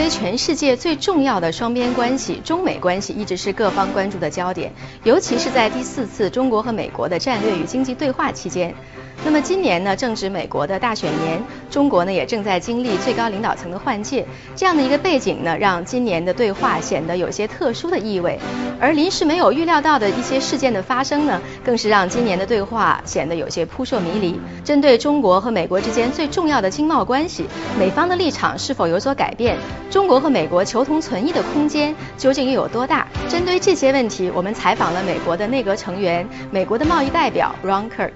为全世界最重要的双边关系，中美关系一直是各方关注的焦点，尤其是在第4次中国和美国的战略与经济对话期间。那么今年呢，正值美国的大选年，中国呢也正在经历最高领导层的换届，这样的一个背景呢，让今年的对话显得有些特殊的意味。而临时没有预料到的一些事件的发生呢，更是让今年的对话显得有些扑朔迷离。针对中国和美国之间最重要的经贸关系，美方的立场是否有所改变？中国和美国求同存异的空间究竟又有多大？针对这些问题，我们采访了美国的内阁成员、美国的贸易代表 Ron Kirk。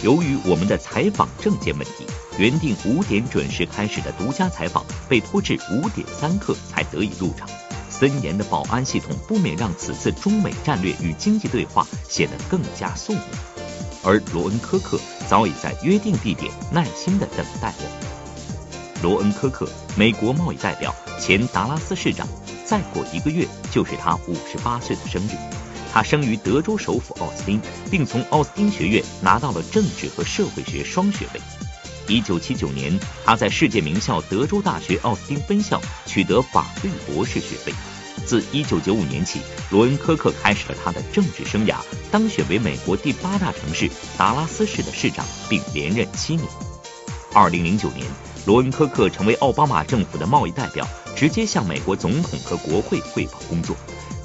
由于我们的采访证件问题，原定5点准时开始的独家采访被拖至5点3刻才得以入场。森严的保安系统不免让此次中美战略与经济对话显得更加肃穆。而罗恩·科克早已在约定地点耐心地等待着。罗恩·科克，美国贸易代表，前达拉斯市长，再过1个月就是他58岁的生日。他生于德州首府奥斯汀，并从奥斯汀学院拿到了政治和社会学双学位。1979年，他在世界名校德州大学奥斯汀分校取得法律博士学位。自1995年起，罗恩·科克开始了他的政治生涯，当选为美国第8大城市达拉斯市的市长，并连任7年。2009年，罗恩·科克成为奥巴马政府的贸易代表，直接向美国总统和国会汇报工作。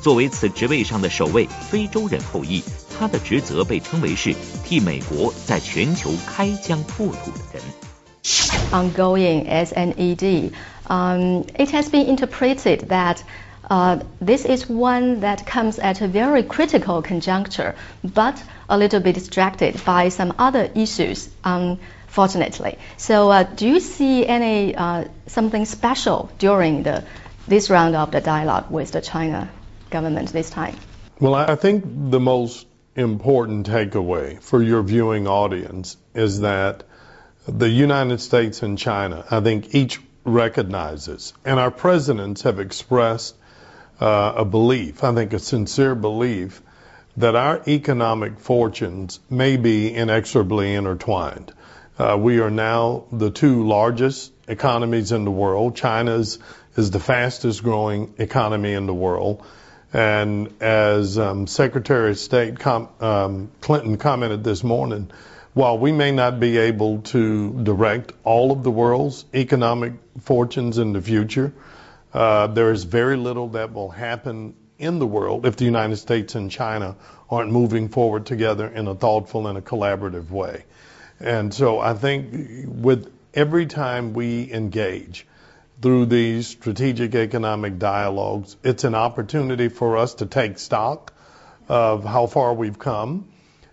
作为此职位上的首位非洲人后裔，他的职责被称为是替美国在全球开疆拓土的人。Ongoing SNED, it has been interpreted that this is one that comes at a very critical conjuncture, but a little bit distracted by some other issues, unfortunately. So do you see any something special during this round of the dialogue with the China government this time? Well, I think the most important takeaway for your viewing audience is that the United States and China, I think each recognizes, and our presidents have expressed a belief, I think a sincere belief, that our economic fortunes may be inexorably intertwined. We are now the 2 largest economies in the world. China is the fastest growing economy in the world. And as Secretary of State Clinton commented this morning, while we may not be able to direct all of the world's economic fortunes in the future, there is very little that will happen in the world if the United States and China aren't moving forward together in a thoughtful and a collaborative way. And so I think with every time we engage through these strategic economic dialogues, it's an opportunity for us to take stock of how far we've come,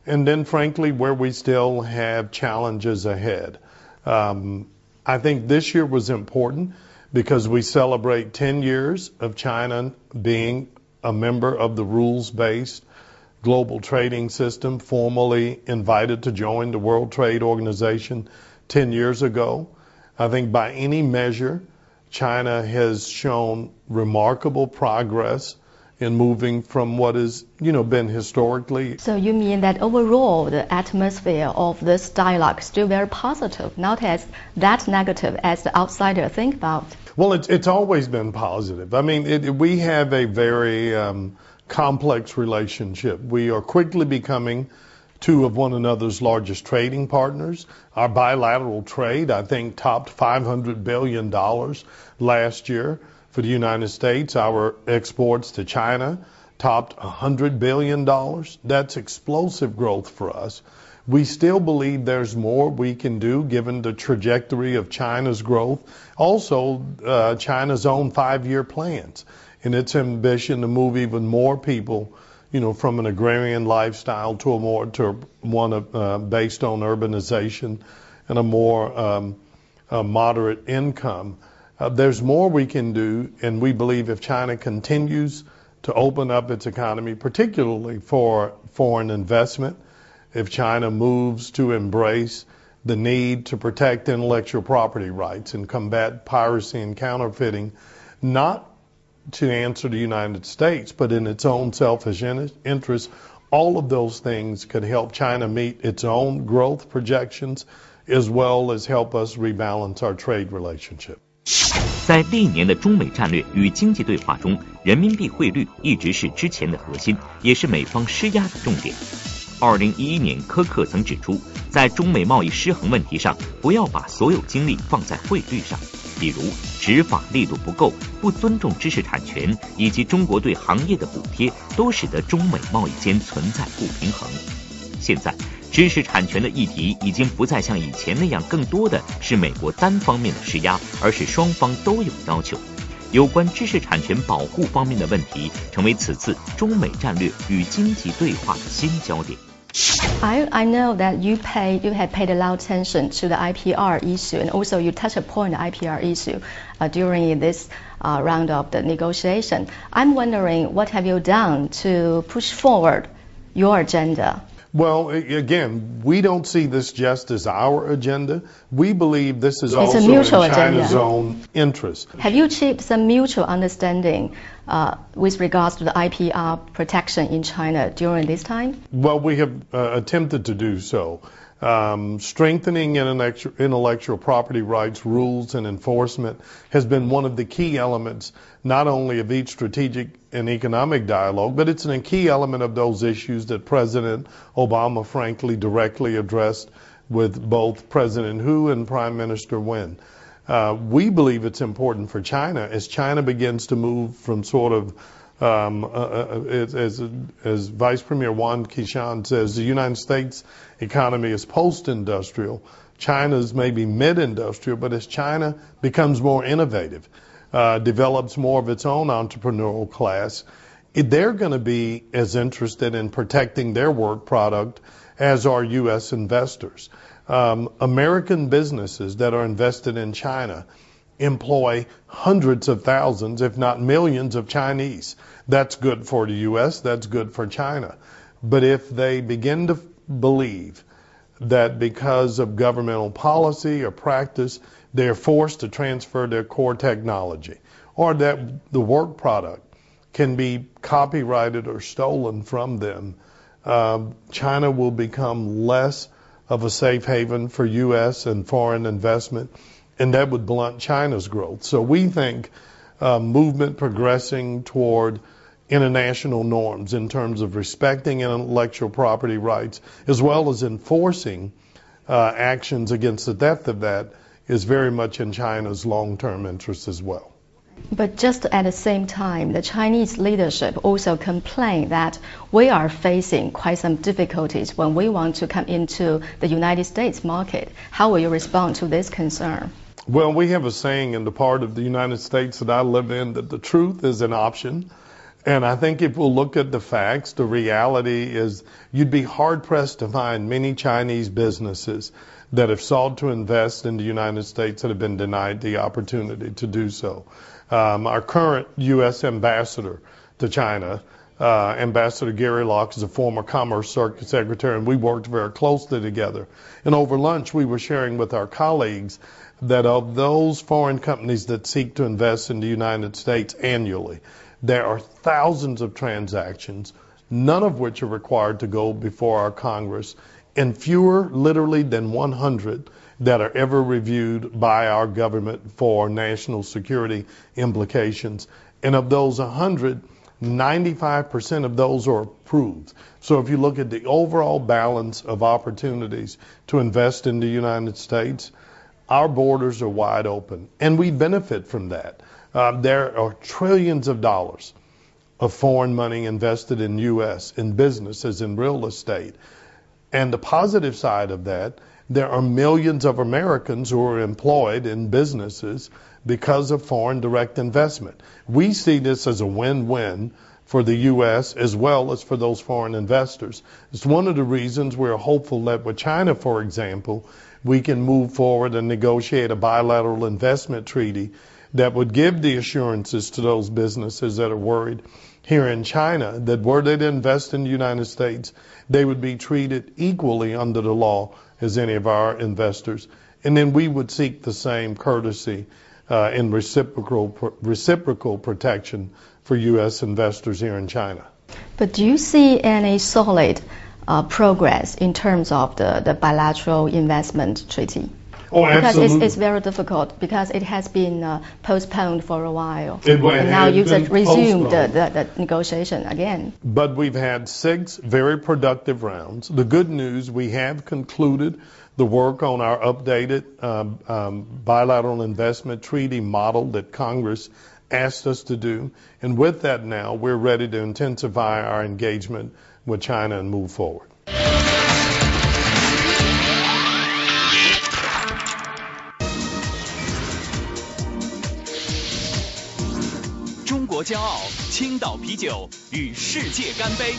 and then frankly where we still have challenges ahead. I think this year was important because we celebrate 10 years of China being a member of the rules-based global trading system, formally invited to join the World Trade Organization 10 years ago. I think by any measure, China has shown remarkable progress in moving from what has, been historically. So you mean that overall the atmosphere of this dialogue is still very positive, not as that negative as the outsider think about? Well, it's always been positive. I mean, we have a very complex relationship. We are quickly becoming 2 of one another's largest trading partners. Our bilateral trade, I think, topped $500 billion last year for the United States. Our exports to China topped $100 billion. That's explosive growth for us. We still believe there's more we can do given the trajectory of China's growth. Also, China's own 5-year plans and its ambition to move even more people from an agrarian lifestyle to one based on urbanization and a more moderate income. There's more we can do, and we believe if China continues to open up its economy, particularly for foreign investment, if China moves to embrace the need to protect intellectual property rights and combat piracy and counterfeiting, not to answer the United States, but in its own selfish interest, all of those things could help China meet its own growth projections as well as help us rebalance our trade relationship. 在历年的中美战略与经济对话中，人民币汇率一直是之前的核心，也是美方施压的重点。2011年，柯克曾指出，在中美贸易失衡问题上，不要把所有精力放在汇率上，比如执法力度不够、不尊重知识产权，以及中国对行业的补贴，都使得中美贸易间存在不平衡。现在，知识产权的议题已经不再像以前那样更多的是美国单方面的施压，而是双方都有要求。有关知识产权保护方面的问题，成为此次中美战略与经济对话的新焦点。I know that you have paid a lot of attention to the IPR issue, and also you touched upon the IPR issue during this round of the negotiation. I'm wondering, what have you done to push forward your agenda? Well, again, we don't see this just as our agenda. We believe this is also in China's own interest. Have you achieved some mutual understanding with regards to the IPR protection in China during this time? Well, we have attempted to do so. Strengthening intellectual property rights rules and enforcement has been one of the key elements, not only of each strategic and economic dialogue, but it's a key element of those issues that President Obama, frankly, directly addressed with both President Hu and Prime Minister Wen. We believe it's important for China as China begins to move from sort of as Vice Premier Wang Qishan says, the United States economy is post-industrial. China's maybe mid-industrial, but as China becomes more innovative, develops more of its own entrepreneurial class, they're going to be as interested in protecting their work product as are U.S. investors. American businesses that are invested in China employ hundreds of thousands, if not millions, of Chinese. That's good for the U.S., that's good for China. But if they begin to believe that because of governmental policy or practice, they're forced to transfer their core technology, or that the work product can be copyrighted or stolen from them, China will become less of a safe haven for U.S. and foreign investment, and that would blunt China's growth. So we think movement progressing toward international norms in terms of respecting intellectual property rights, as well as enforcing actions against the theft of that, is very much in China's long-term interest as well. But just at the same time, the Chinese leadership also complain that we are facing quite some difficulties when we want to come into the United States market. How will you respond to this concern? Well, we have a saying in the part of the United States that I live in that the truth is an option. And I think if we'll look at the facts, the reality is you'd be hard-pressed to find many Chinese businesses that have sought to invest in the United States that have been denied the opportunity to do so. Our current U.S. ambassador to China, Ambassador Gary Locke, is a former Commerce Secretary, and we worked very closely together. And over lunch, we were sharing with our colleagues that of those foreign companies that seek to invest in the United States annually, there are thousands of transactions, none of which are required to go before our Congress, and fewer literally than 100 that are ever reviewed by our government for national security implications. And of those 100, 95% of those are approved. So if you look at the overall balance of opportunities to invest in the United States, our borders are wide open, and we benefit from that. There are trillions of dollars of foreign money invested in U.S., in businesses, in real estate. And the positive side of that, there are millions of Americans who are employed in businesses because of foreign direct investment. We see this as a win-win for the U.S. as well as for those foreign investors. It's one of the reasons we're hopeful that with China, for example, we can move forward and negotiate a bilateral investment treaty that would give the assurances to those businesses that are worried here in China that were they to invest in the United States, they would be treated equally under the law as any of our investors. And then we would seek the same courtesy and reciprocal protection for U.S. investors here in China. But do you see any solid progress in terms of the bilateral investment treaty? Oh, absolutely. Because it's very difficult because it has been postponed for a while. And now you've resumed postponed. the negotiation again. But we've had 6 very productive rounds. The good news, we have concluded the work on our updated bilateral investment treaty model that Congress asked us to do. And with that now, we're ready to intensify our engagement with China and move forward. 中国骄傲，青岛啤酒与世界干杯。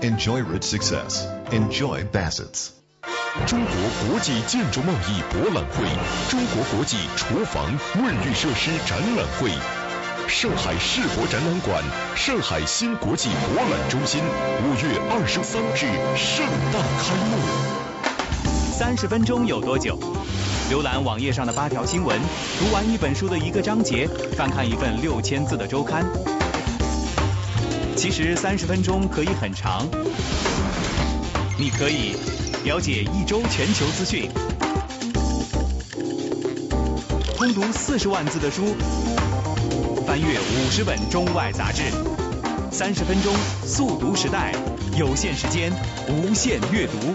Enjoy rich success. Enjoy Bassett's. 中国国际建筑贸易博览会、中国国际厨房卫浴设施展览会、上海世博展览馆、上海新国际博览中心5月23日盛大开幕。30分钟有多久？浏览网页上的8条新闻，读完一本书的1个章节，翻看一份6000字的周刊。其实30分钟可以很长，你可以了解1周全球资讯，通读40万字的书，翻阅50本中外杂志。30分钟速读时代，有限时间，无限阅读。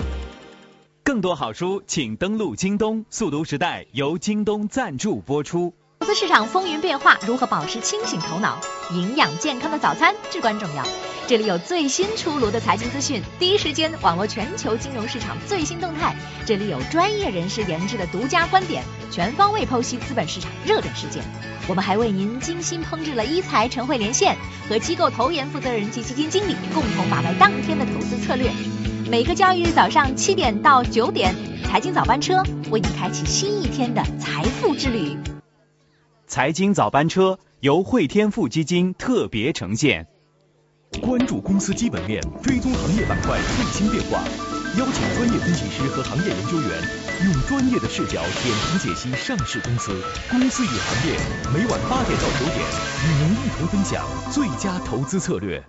更多好书，请登录京东。速读时代由京东赞助播出。投资市场风云变化，如何保持清醒头脑？营养健康的早餐至关重要。这里有最新出炉的财经资讯，第一时间网络全球金融市场最新动态。这里有专业人士研制的独家观点，全方位剖析资本市场热点事件。我们还为您精心烹制了一财晨会连线，和机构投研负责人及基金经理共同把脉当天的投资策略。每个交易日早上7点到9点，财经早班车为您开启新一天的财富之旅。财经早班车由汇天富基金特别呈现。关注公司基本面，追踪行业板块最新变化，邀请专业分析师和行业研究员，用专业的视角点评解析上市公司、公司与行业。每晚8点到9点，与您一同分享最佳投资策略。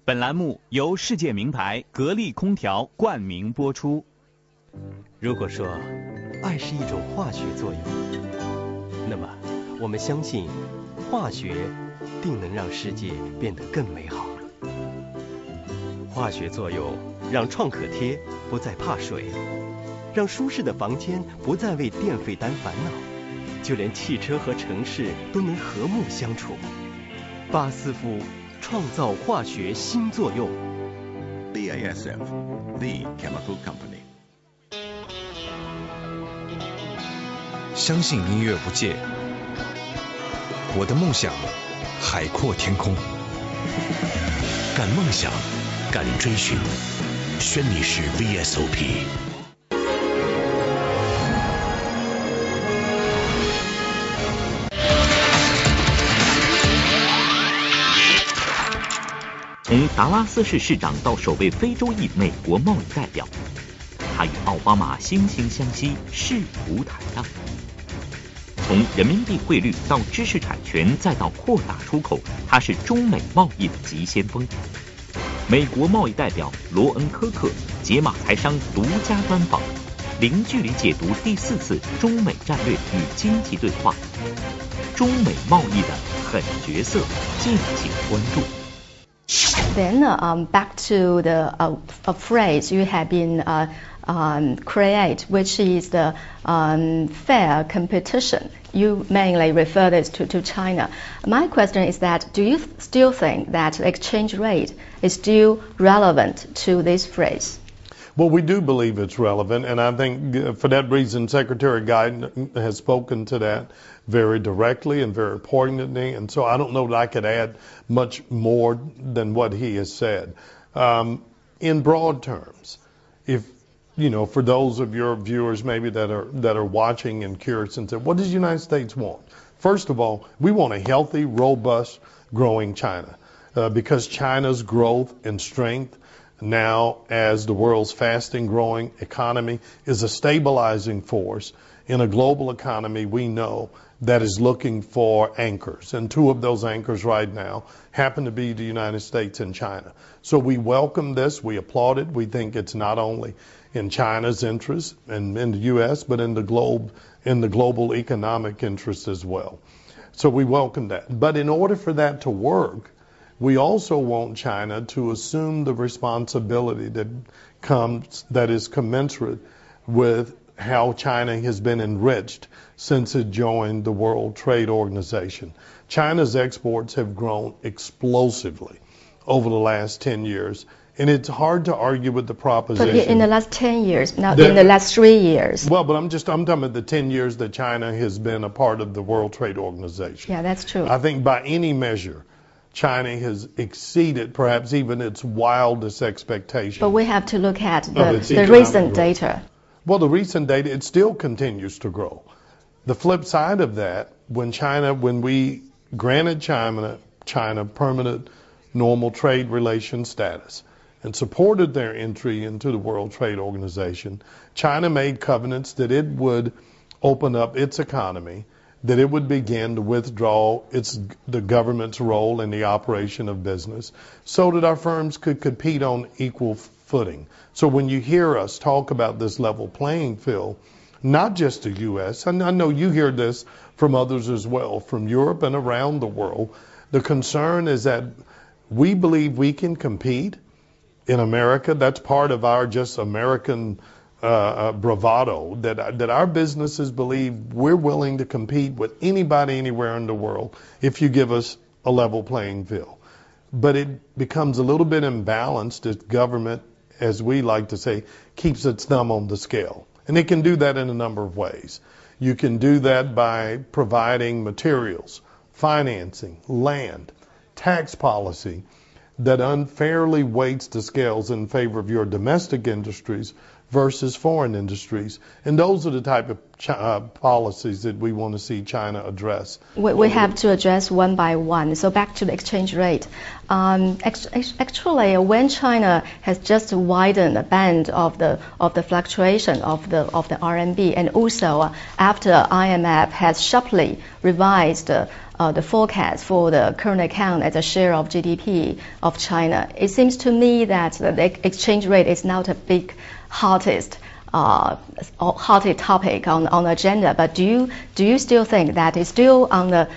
本栏目由世界名牌格力空调冠名播出。如果说爱是一种化学作用，那么我们相信化学定能让世界变得更美好。化学作用让创可贴不再怕水，让舒适的房间不再为电费单烦恼，就连汽车和城市都能和睦相处。巴斯夫创造化学新作用。 BASF, the chemical company. 相信音乐不戒，我的梦想海阔天空。敢梦想，敢追寻，轩尼诗 VSOP。从达拉斯市市长到首位非洲裔美国贸易代表，他与奥巴马惺惺相惜，势不坦荡。从人民币汇率到知识产权，再到扩大出口，他是中美贸易的急先锋。美国贸易代表罗恩·科克解码财商独家专访，零距离解读第4次中美战略与经济对话。中美贸易的狠角色，敬请关注。Then back to the a phrase you have been create, which is the fair competition. You mainly refer this to China. My question is that, do you still think that the exchange rate is still relevant to this phrase? Well, we do believe it's relevant, and I think for that reason, Secretary Guy has spoken to that very directly and very poignantly, and so I don't know that I could add much more than what he has said. In broad terms, if for those of your viewers maybe that are watching and curious and say, what does the United States want? First of all, we want a healthy, robust, growing China, because China's growth and strength now as the world's fastest growing economy is a stabilizing force in a global economy we know that is looking for anchors. And two of those anchors right now happen to be the United States and China. So we welcome this. We applaud it. We think it's not only in China's interest and in the U.S., but in the global economic interest as well. So we welcome that. But in order for that to work, we also want China to assume the responsibility that is commensurate with how China has been enriched since it joined the World Trade Organization. China's exports have grown explosively over the last 10 years, and it's hard to argue with the proposition. But in the last 10 years, not in the last 3 years. Well, but I'm talking about the 10 years that China has been a part of the World Trade Organization. Yeah, that's true. I think by any measure, China has exceeded perhaps even its wildest expectations. But we have to look at the recent data. Well, the recent data, it still continues to grow. The flip side of that, when we granted China permanent normal trade relation status and supported their entry into the World Trade Organization, China made covenants that it would open up its economy, that it would begin to withdraw the government's role in the operation of business so that our firms could compete on equal footing. So when you hear us talk about this level playing field, not just the U.S., and I know you hear this from others as well, from Europe and around the world, the concern is that we believe we can compete in America. That's part of our just American bravado, that our businesses believe we're willing to compete with anybody anywhere in the world if you give us a level playing field. But it becomes a little bit imbalanced as government, as we like to say, keeps its thumb on the scale. And it can do that in a number of ways. You can do that by providing materials, financing, land, tax policy that unfairly weights the scales in favor of your domestic industries versus foreign industries. And those are the type of policies that we want to see China address. We have to address one by one. So back to the exchange rate. Actually, when China has just widened the band of the fluctuation of the RMB, and also after IMF has sharply revised the forecast for the current account as a share of GDP of China, it seems to me that the exchange rate is not a big hottest topic on the agenda. But do you still think that it's still on the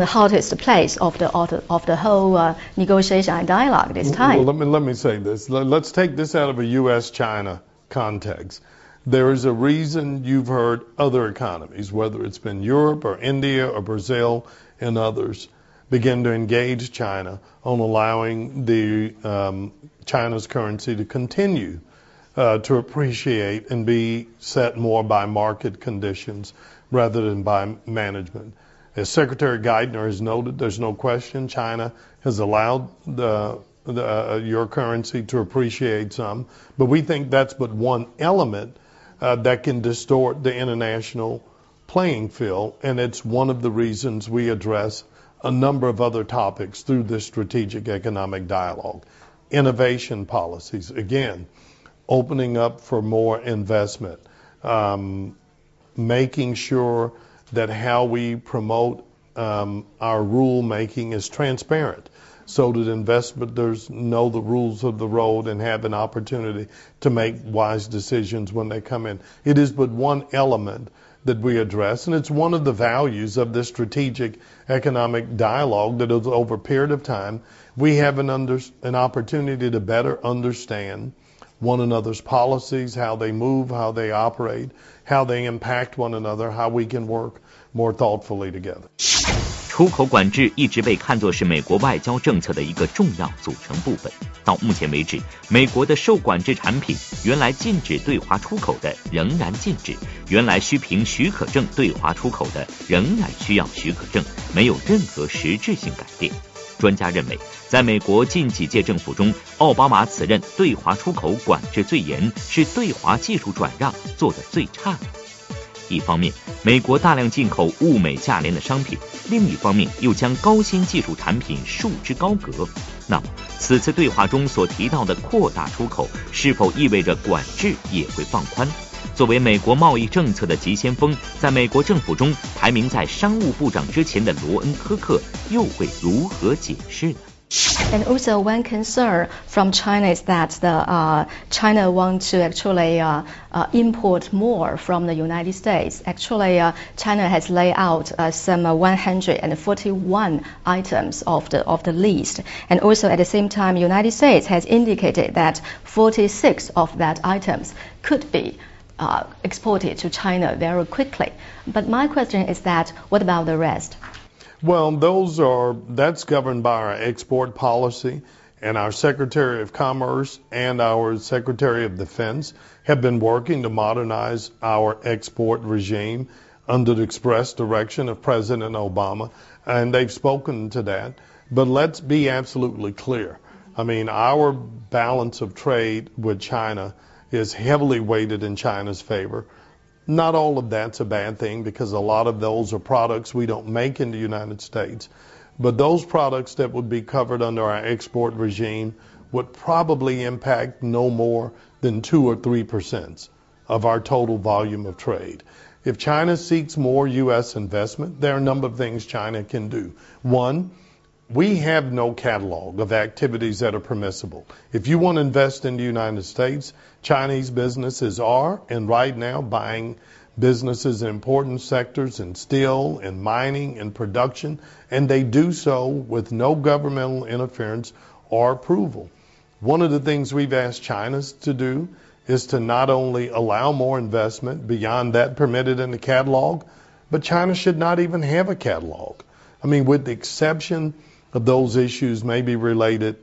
hottest place of the whole negotiation and dialogue this time? Well, let me say this. Let's take this out of a U.S.-China context. There is a reason you've heard other economies, whether it's been Europe or India or Brazil and others, begin to engage China on allowing China's currency to continue to appreciate and be set more by market conditions rather than by management. As Secretary Geithner has noted, there's no question China has allowed your currency to appreciate some, but we think that's but one element that can distort the international playing field, and it's one of the reasons we address a number of other topics through this strategic economic dialogue. Innovation policies, again, opening up for more investment, making sure that how we promote our rule making is transparent so that investors know the rules of the road and have an opportunity to make wise decisions when they come in. It is but one element that we address, and it's one of the values of this strategic economic dialogue that is over a period of time. We have an opportunity to better understand one another's policies, how they move, how they operate, how they impact one another, how we can work more thoughtfully together. 出口管制一直被看作是美国外交政策的一个重要组成部分。到目前为止，美国的受管制产品原来禁止对华出口的仍然禁止，原来需凭许可证对华出口的仍然需要许可证，没有任何实质性改变。专家认为，在美国近几届政府中，奥巴马此任对华出口管制最严，是对华技术转让做得最差的。一方面，美国大量进口物美价廉的商品，另一方面又将高新技术产品束之高阁。那么，此次对话中所提到的扩大出口，是否意味着管制也会放宽？作为美国贸易政策的急先锋，在美国政府中排名在商务部长之前的罗恩·科克又会如何解释呢？ And also, one concern from China is that China wants to actually import more from the United States. Actually, China has laid out some 141 items of the list, and also at the same time, United States has indicated that 46 of that items could be exported to China very quickly. But my question is that, what about the rest? Well, that's governed by our export policy, and our Secretary of Commerce and our Secretary of Defense have been working to modernize our export regime under the express direction of President Obama, and they've spoken to that. But let's be absolutely clear. I mean, our balance of trade with China is heavily weighted in China's favor. Not all of that's a bad thing, because a lot of those are products we don't make in the United States. But those products that would be covered under our export regime would probably impact no more than 2 or 3% of our total volume of trade. If China seeks more U.S. investment, there are a number of things China can do. One, we have no catalog of activities that are permissible. If you want to invest in the United States, Chinese businesses are, and right now, buying businesses in important sectors in steel, in mining, in production, and they do so with no governmental interference or approval. One of the things we've asked China to do is to not only allow more investment beyond that permitted in the catalog, but China should not even have a catalog. I mean, with the exception of those issues may be related,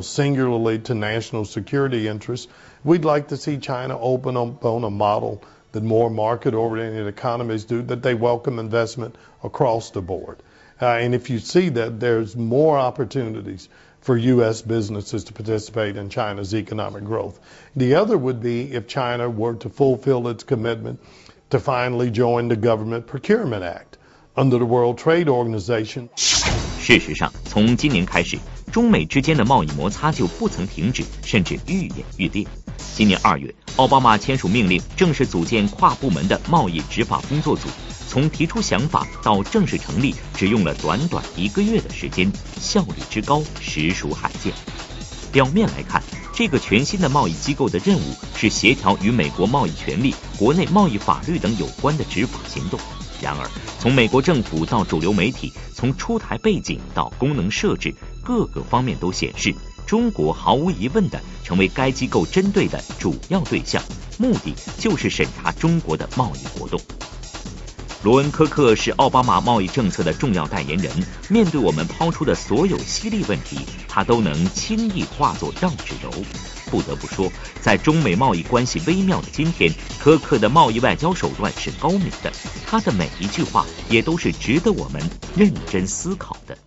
singularly to national security interests, we'd like to see China open up on a model that more market-oriented economies do, that they welcome investment across the board. And if you see that, there's more opportunities for U.S. businesses to participate in China's economic growth. The other would be if China were to fulfill its commitment to finally join the Government Procurement Act under the World Trade Organization. 事实上，从今年开始，中美之间的贸易摩擦就不曾停止，甚至愈演愈烈。今年2月，奥巴马签署命令，正式组建跨部门的贸易执法工作组。从提出想法到正式成立，只用了短短1个月的时间，效率之高，实属罕见。表面来看，这个全新的贸易机构的任务是协调与美国贸易权利、国内贸易法律等有关的执法行动。然而，从美国政府到主流媒体，从出台背景到功能设置，各个方面都显示，中国毫无疑问地成为该机构针对的主要对象，目的就是审查中国的贸易活动。罗恩·科克是奥巴马贸易政策的重要代言人，面对我们抛出的所有犀利问题，他都能轻易化作绕指柔。不得不说，在中美贸易关系微妙的今天，科克的贸易外交手段是高明的，他的每一句话也都是值得我们认真思考的。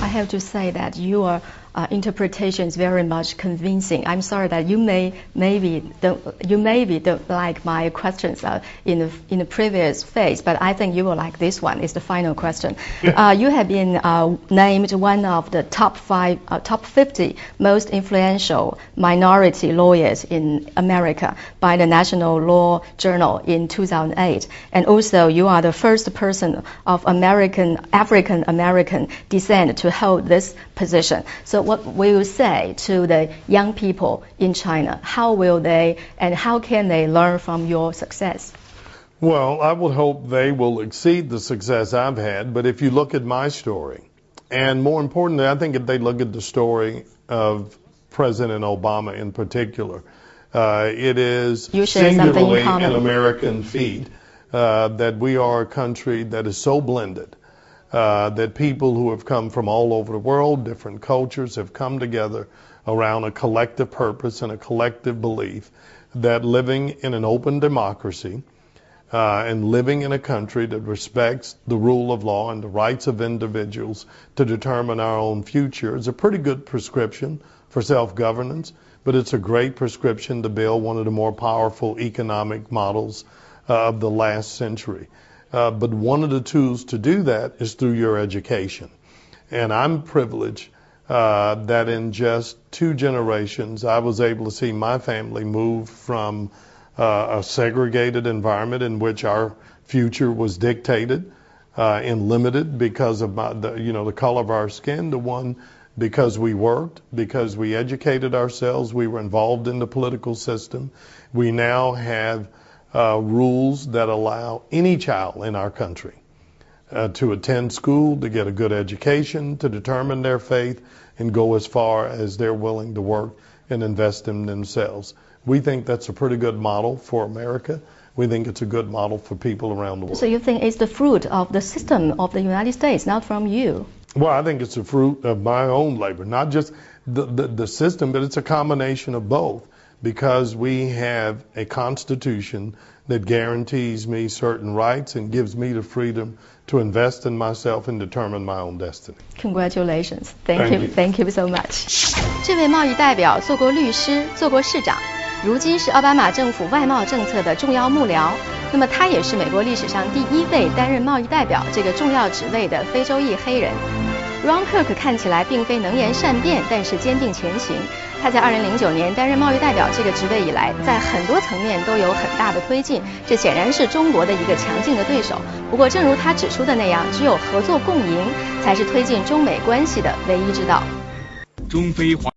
I have to say that your interpretation is very much convincing. I'm sorry that you maybe don't like my questions in the previous phase, but I think you will like this one. It's the final question. You have been named one of the top 50 most influential minority lawyers in America by the National Law Journal in 2008, and also you are the first person of African American descent to hold this position. So what will you say to the young people in China? How will they and how can they learn from your success? Well, I would hope they will exceed the success I've had, but if you look at my story, and more importantly, I think if they look at the story of President Obama in particular, it is singularly an American feat that we are a country that is so blended. That people who have come from all over the world, different cultures, have come together around a collective purpose and a collective belief that living in an open democracy and living in a country that respects the rule of law and the rights of individuals to determine our own future is a pretty good prescription for self-governance, but it's a great prescription to build one of the more powerful economic models of the last century. But one of the tools to do that is through your education. And I'm privileged that in just 2 generations, I was able to see my family move from a segregated environment in which our future was dictated and limited because of the color of our skin, to one because we worked, because we educated ourselves, we were involved in the political system. We now have rules that allow any child in our country to attend school, to get a good education, to determine their faith, and go as far as they're willing to work and invest in themselves. We think that's a pretty good model for America. We think it's a good model for people around the world. So you think it's the fruit of the system of the United States, not from you? Well, I think it's a fruit of my own labor, not just the system, but it's a combination of both, because we have a constitution that guarantees me certain rights and gives me the freedom to invest in myself and determine my own destiny. Congratulations. Thank you so much. 这位贸易代表做过律师，做过市长，如今是奥巴马政府外贸政策的重要幕僚。那么他也是美国历史上第一位担任贸易代表这个重要职位的非洲裔黑人。Ron Kirk 看起来并非能言善辩，但是坚定前行。他在2009年担任贸易代表这个职位以来，在很多层面都有很大的推进，这显然是中国的一个强劲的对手。不过，正如他指出的那样，只有合作共赢才是推进中美关系的唯一之道。中非华